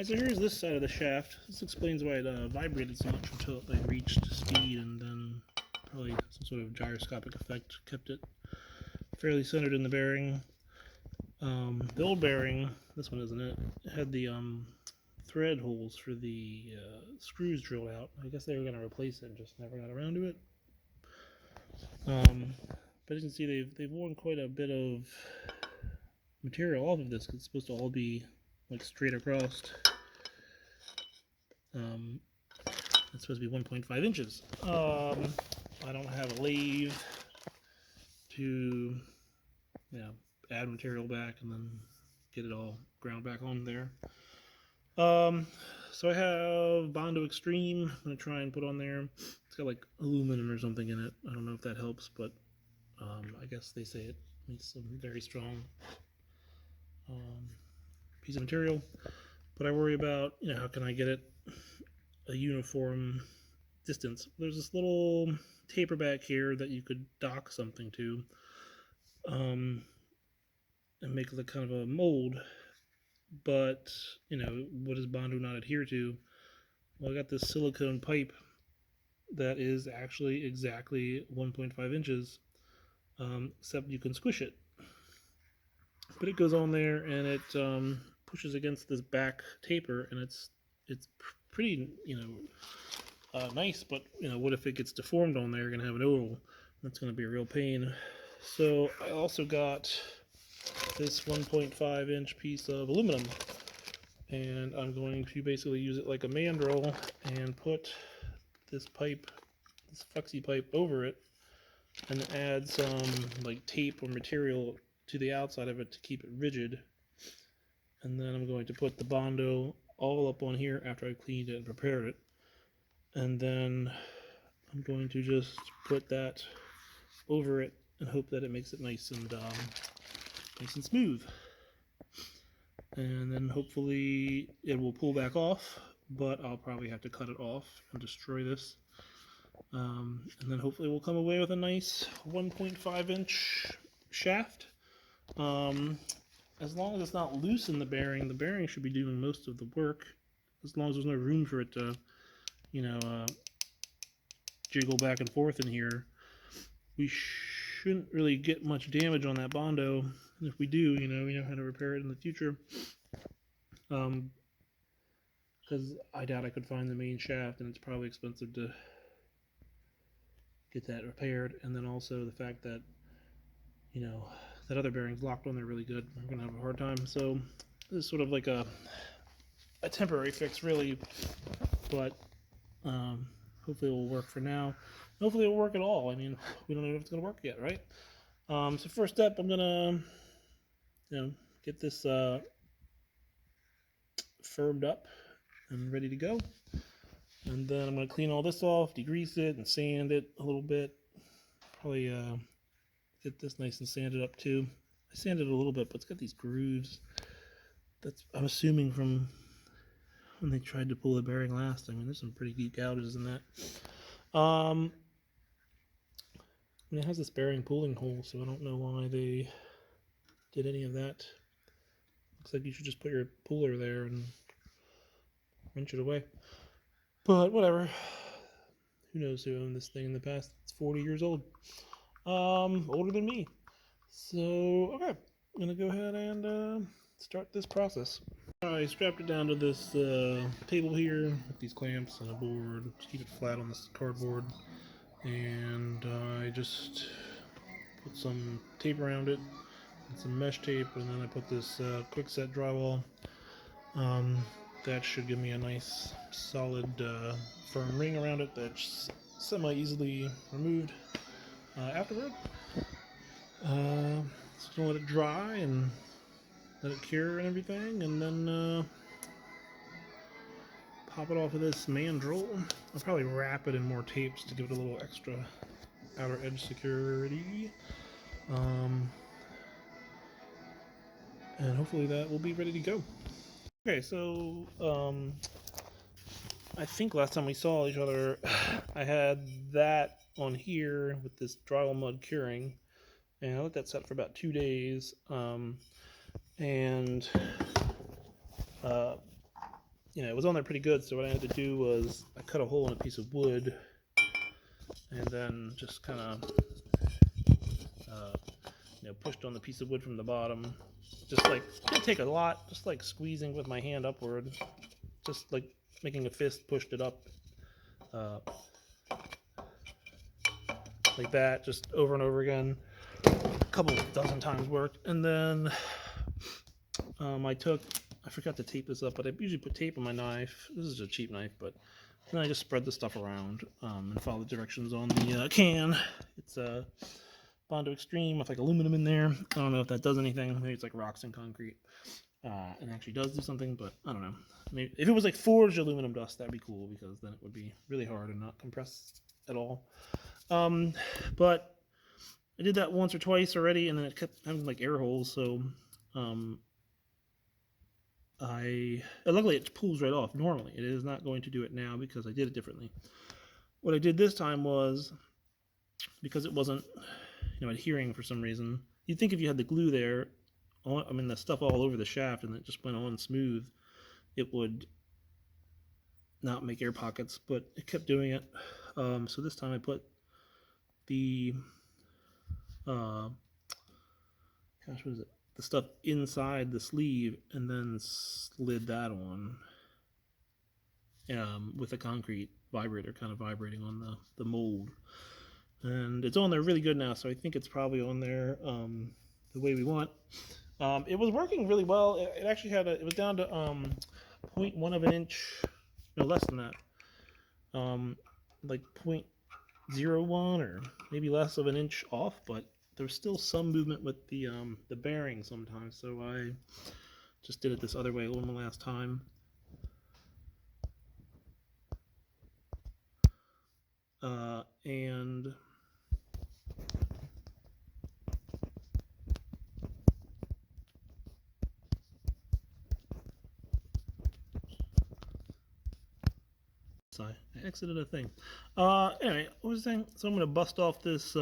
Alright, so here's this side of the shaft. This explains why it vibrated so much until it like reached speed, and then probably some sort of gyroscopic effect kept it fairly centered in the bearing. The old bearing, this one isn't it, had the thread holes for the screws drilled out. I guess they were going to replace it and just never got around to it. But as you can see, they've worn quite a bit of material off of this, because it's supposed to all be like straight across. It's supposed to be 1.5 inches. I don't have a lathe to, add material back and then get it all ground back on there. So I have Bondo Extreme. I'm going to try and put on there. It's got like aluminum or something in it. I don't know if that helps, but I guess they say it makes some very strong piece of material. But I worry about, how can I get it a uniform distance. There's this little taper back here that you could dock something to and make like kind of a mold. But, what does Bondo not adhere to? Well, I got this silicone pipe that is actually exactly 1.5 inches, except you can squish it. But it goes on there and it pushes against this back taper, and it's pretty, nice, but, what if it gets deformed on there? You're going to have an oval. That's going to be a real pain. So I also got this 1.5 inch piece of aluminum, and I'm going to basically use it like a mandrel and put this pipe, this flexi pipe, over it, and add some like tape or material to the outside of it to keep it rigid. And then I'm going to put the Bondo all up on here after I cleaned it and prepared it. And then I'm going to just put that over it and hope that it makes it nice and smooth. And then hopefully it will pull back off, but I'll probably have to cut it off and destroy this. And then hopefully we'll come away with a nice 1.5 inch shaft. As long as it's not loose in the bearing should be doing most of the work. As long as there's no room for it to, jiggle back and forth in here, we shouldn't really get much damage on that Bondo. And if we do, we know how to repair it in the future. Because I doubt I could find the main shaft, and it's probably expensive to get that repaired. And then also the fact that, that other bearing's locked on there really good. We're going to have a hard time. So this is sort of like a temporary fix, really. But hopefully it will work for now. Hopefully it will work at all. I mean, we don't know if it's going to work yet, right? So first step, I'm going to, get this firmed up and ready to go. And then I'm going to clean all this off, degrease it, and sand it a little bit. Probably get this nice and sanded up too. I sanded it a little bit, but it's got these grooves. That's, I'm assuming, from when they tried to pull the bearing last. I mean, there's some pretty deep gouges in that. It has this bearing pulling hole, so I don't know why they did any of that. Looks like you should just put your puller there and wrench it away. But whatever. Who knows who owned this thing in the past? It's 40 years old. Older than me. So, okay. I'm going to go ahead and start this process. I strapped it down to this table here with these clamps and a board to keep it flat on this cardboard. And I just put some tape around it and some mesh tape, and then I put this quick set drywall. That should give me a nice solid firm ring around it that's semi easily removed afterward. Just gonna let it dry and let it cure and everything, and then pop it off of this mandrel. I'll probably wrap it in more tapes to give it a little extra outer edge security. And hopefully that will be ready to go. Okay, so I think last time we saw each other, I had that on here with this drywall mud curing, and I let that set for about 2 days. And you know, it was on there pretty good. So what I had to do was I cut a hole in a piece of wood, and then just kind of, you know, pushed on the piece of wood from the bottom. Just like, didn't take a lot, just like squeezing with my hand upward, just like making a fist, pushed it up, like that, just over and over again. A couple dozen times worked, and then I forgot to tape this up, but I usually put tape on my knife. This is a cheap knife, but then I just spread the stuff around and follow the directions on the can. It's a Bondo Extreme with like aluminum in there. I don't know if that does anything. Maybe it's like rocks and concrete. It actually does do something, but I don't know. Maybe if it was like forged aluminum dust, that'd be cool, because then it would be really hard and not compress at all. But I did that once or twice already, and then it kept having like air holes. So luckily it pulls right off. Normally it is not going to do it now because I did it differently. What I did this time was, because it wasn't, you know, adhering for some reason. You'd think if you had the glue there, I mean the stuff all over the shaft, and it just went on smooth, it would not make air pockets, but it kept doing it. So this time I put the what is it? The stuff inside the sleeve, and then slid that on with a concrete vibrator, kind of vibrating on the mold. And it's on there really good now, so I think it's probably on there the way we want. It was working really well. It actually had it was down to 0.1 of an inch, no, less than that, like 0.01 or maybe less of an inch off, but there was still some movement with the bearing sometimes, so I just did it this other way one last time. And so I exited a thing. Anyway, what was I saying? So I'm going to bust off this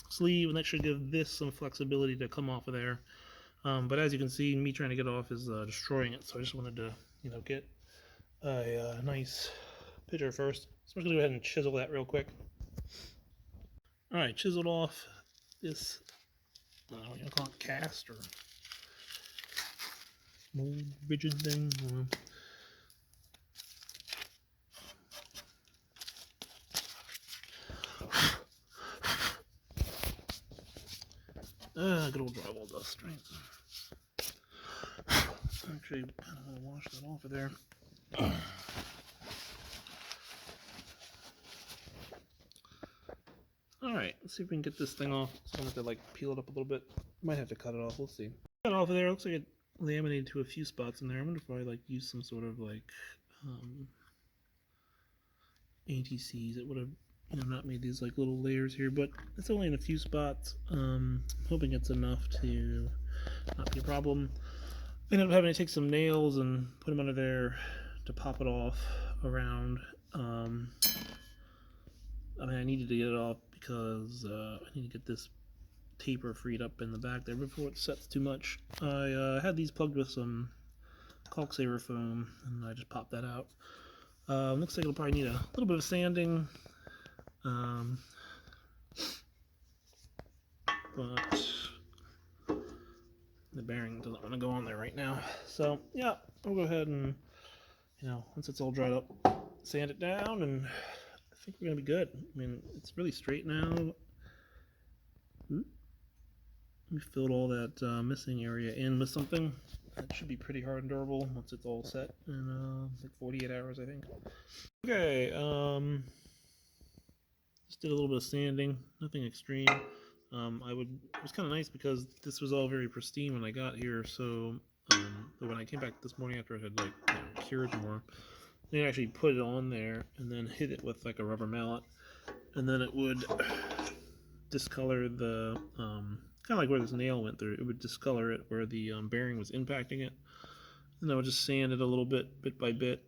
sleeve, and that should give this some flexibility to come off of there. But as you can see, me trying to get off is destroying it. So I just wanted to, you know, get a nice picture first. So I'm just gonna go ahead and chisel that real quick. All right, chiseled off this, I don't know, you call it cast or mold rigid thing. Good old drywall dust, right? Actually, I kind of want to wash that off of there. Alright, let's see if we can get this thing off. So I'm going to have to like peel it up a little bit. Might have to cut it off, we'll see. Cut it off of there, looks like it laminated to a few spots in there. I wonder if I like use some sort of like ATCs. It would have, you know, not made these like little layers here, but it's only in a few spots. Hoping it's enough to not be a problem. I ended up having to take some nails and put them under there to pop it off around. I mean, I needed to get it off because I need to get this taper freed up in the back there before it sets too much. I had these plugged with some caulk saver foam, and I just popped that out. Looks like it'll probably need a little bit of sanding, but the bearing doesn't want to go on there right now. So yeah, I'll go ahead and, you know, once it's all dried up, sand it down, and I think we're gonna be good. I mean, it's really straight now. We filled all that missing area in with something. That should be pretty hard and durable once it's all set in like 48 hours, I think. Okay, just did a little bit of sanding, nothing extreme. It was kind of nice because this was all very pristine when I got here, so when I came back this morning after it had like, you know, cured more, they actually put it on there and then hit it with like a rubber mallet, and then it would discolor the kind of like where this nail went through. It would discolor it where the bearing was impacting it, and I would just sand it a little bit by bit,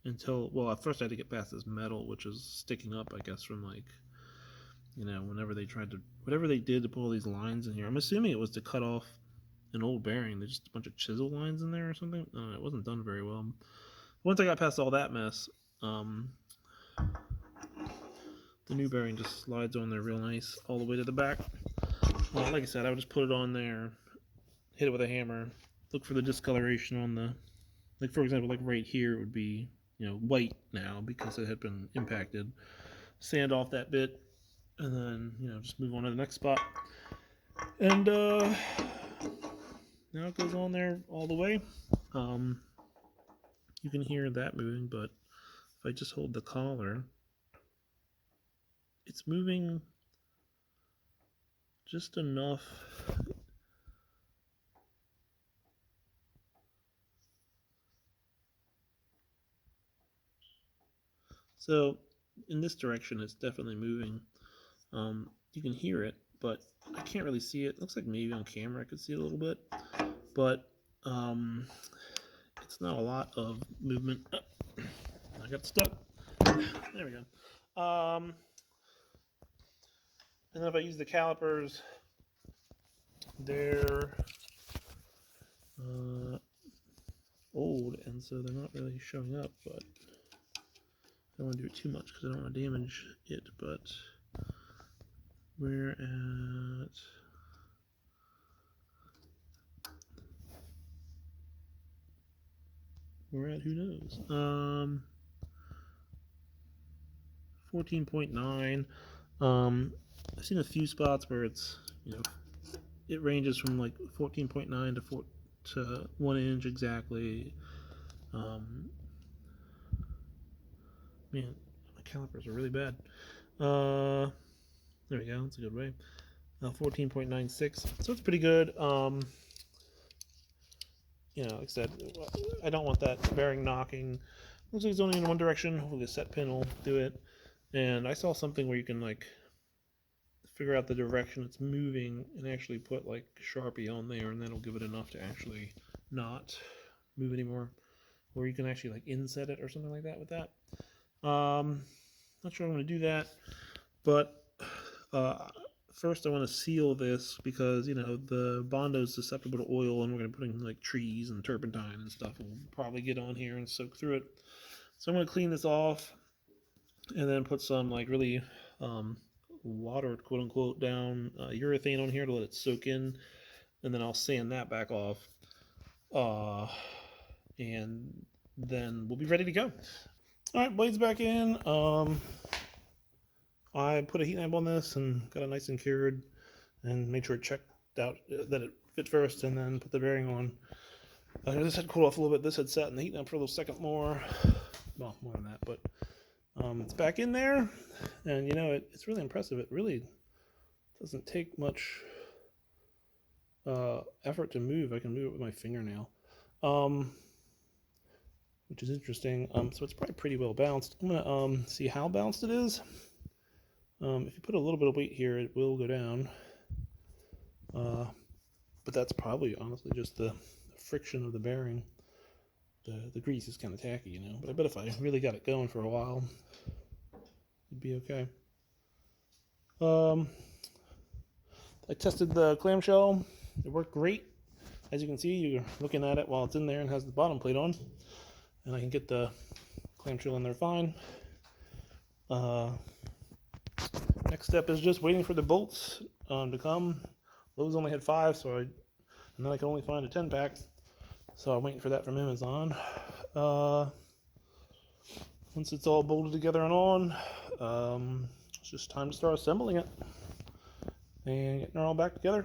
until, well, at first I had to get past this metal, which was sticking up, I guess, from like, you know, whenever they tried to, whatever they did to pull these lines in here. I'm assuming it was to cut off an old bearing. There's just a bunch of chisel lines in there or something. It wasn't done very well. Once I got past all that mess, the new bearing just slides on there real nice all the way to the back. Like I said, I would just put it on there, hit it with a hammer, look for the discoloration on the, like for example, like right here it would be, you know, white now because it had been impacted. Sand off that bit, and then, you know, just move on to the next spot. And now it goes on there all the way. You can hear that moving, but if I just hold the collar, it's moving just enough. So in this direction, it's definitely moving. You can hear it, but I can't really see it. Looks like maybe on camera I could see it a little bit, but it's not a lot of movement. Oh, I got stuck. There we go. And then if I use the calipers, they're old, and so they're not really showing up, but I don't want to do it too much because I don't want to damage it. But we're at who knows, 14.9. I've seen a few spots where it's, you know, it ranges from like 14.9 to 1 inch exactly. Man, my calipers are really bad. There we go. That's a good way. 14.96. So it's pretty good. You know, like I said, I don't want that bearing knocking. Looks like it's only in one direction. Hopefully the set pin will do it. And I saw something where you can like figure out the direction it's moving and actually put like Sharpie on there, and that'll give it enough to actually not move anymore. Or you can actually like inset it or something like that with that. Not sure I'm going to do that, but first I want to seal this because, you know, the Bondo is susceptible to oil, and we're going to put in like trees and turpentine and stuff. We'll probably get on here and soak through it. So I'm going to clean this off and then put some like really water, quote unquote, down urethane on here to let it soak in, and then I'll sand that back off, and then we'll be ready to go. All right, blades back in. I put a heat lamp on this and got it nice and cured, and made sure it checked out that it fit first, and then put the bearing on. This had cooled off a little bit. This had sat in the heat lamp for a little second more. Well, more than that, but it's back in there, and you know, it's really impressive. It really doesn't take much effort to move. I can move it with my fingernail, which is interesting. So it's probably pretty well balanced. I'm gonna see how balanced it is. If you put a little bit of weight here, it will go down, but that's probably honestly just the friction of the bearing. The grease is kind of tacky, you know, but I bet if I really got it going for a while, it'd be okay. I tested the clamshell. It worked great. As you can see, you're looking at it while it's in there and has the bottom plate on, and I can get the clamshell in there fine. Next step is just waiting for the bolts to come. Lowe's only had 5, and then I can only find a 10-pack, so I'm waiting for that from Amazon. Once it's all bolted together and on, it's just time to start assembling it and getting it all back together.